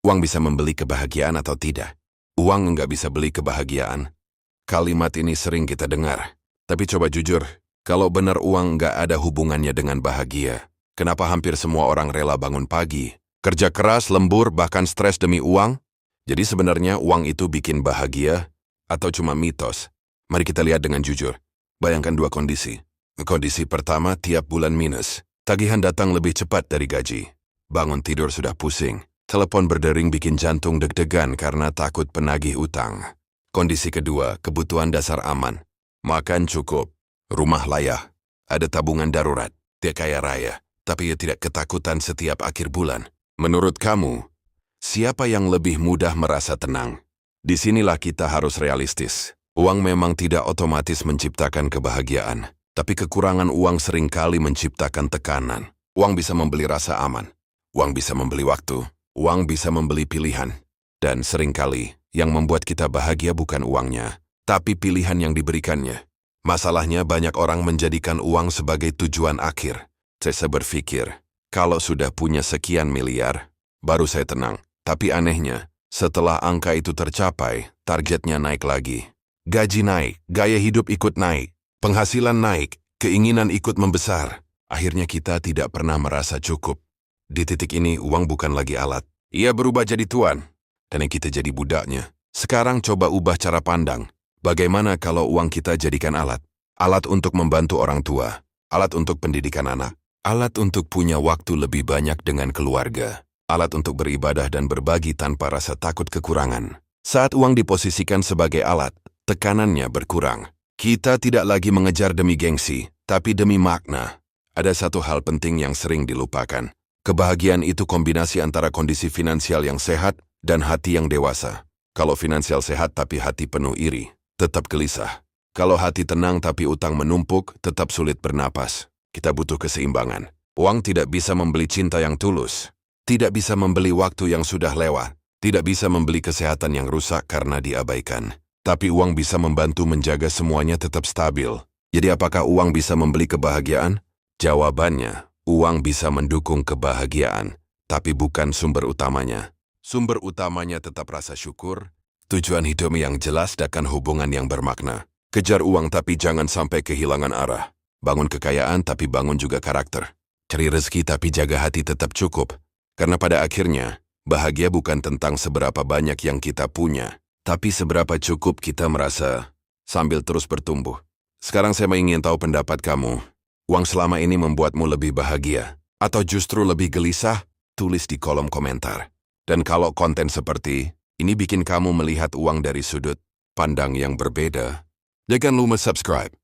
Uang bisa membeli kebahagiaan atau tidak? Uang nggak bisa beli kebahagiaan. Kalimat ini sering kita dengar. Tapi coba jujur, kalau benar uang nggak ada hubungannya dengan bahagia, kenapa hampir semua orang rela bangun pagi, kerja keras, lembur, bahkan stres demi uang? Jadi sebenarnya uang itu bikin bahagia atau cuma mitos? Mari kita lihat dengan jujur. Bayangkan dua kondisi. Kondisi pertama, tiap bulan minus. Tagihan datang lebih cepat dari gaji. Bangun tidur sudah pusing. Telepon berdering bikin jantung deg-degan karena takut penagih utang. Kondisi kedua, kebutuhan dasar aman. Makan cukup, rumah layak, ada tabungan darurat, dia kaya raya, tapi ia tidak ketakutan setiap akhir bulan. Menurut kamu, siapa yang lebih mudah merasa tenang? Disinilah kita harus realistis. Uang memang tidak otomatis menciptakan kebahagiaan, tapi kekurangan uang seringkali menciptakan tekanan. Uang bisa membeli rasa aman, uang bisa membeli waktu, uang bisa membeli pilihan. Dan seringkali, yang membuat kita bahagia bukan uangnya, tapi pilihan yang diberikannya. Masalahnya banyak orang menjadikan uang sebagai tujuan akhir. Saya berpikir, kalau sudah punya sekian miliar, baru saya tenang. Tapi anehnya, setelah angka itu tercapai, targetnya naik lagi. Gaji naik, gaya hidup ikut naik, penghasilan naik, keinginan ikut membesar. Akhirnya kita tidak pernah merasa cukup. Di titik ini, uang bukan lagi alat. Ia berubah jadi tuan, dan yang kita jadi budaknya. Sekarang coba ubah cara pandang. Bagaimana kalau uang kita jadikan alat? Alat untuk membantu orang tua, alat untuk pendidikan anak, alat untuk punya waktu lebih banyak dengan keluarga, alat untuk beribadah dan berbagi tanpa rasa takut kekurangan. Saat uang diposisikan sebagai alat, tekanannya berkurang. Kita tidak lagi mengejar demi gengsi, tapi demi makna. Ada satu hal penting yang sering dilupakan. Kebahagiaan itu kombinasi antara kondisi finansial yang sehat dan hati yang dewasa. Kalau finansial sehat tapi hati penuh iri, tetap gelisah. Kalau hati tenang tapi utang menumpuk, tetap sulit bernapas. Kita butuh keseimbangan. Uang tidak bisa membeli cinta yang tulus. Tidak bisa membeli waktu yang sudah lewat. Tidak bisa membeli kesehatan yang rusak karena diabaikan. Tapi uang bisa membantu menjaga semuanya tetap stabil. Jadi apakah uang bisa membeli kebahagiaan? Jawabannya, uang bisa mendukung kebahagiaan, tapi bukan sumber utamanya. Sumber utamanya tetap rasa syukur, tujuan hidup yang jelas dan hubungan yang bermakna. Kejar uang tapi jangan sampai kehilangan arah. Bangun kekayaan tapi bangun juga karakter. Cari rezeki tapi jaga hati tetap cukup. Karena pada akhirnya, bahagia bukan tentang seberapa banyak yang kita punya, tapi seberapa cukup kita merasa sambil terus bertumbuh. Sekarang saya ingin tahu pendapat kamu. Uang selama ini membuatmu lebih bahagia, atau justru lebih gelisah? Tulis di kolom komentar. Dan kalau konten seperti ini bikin kamu melihat uang dari sudut pandang yang berbeda, jangan lupa subscribe.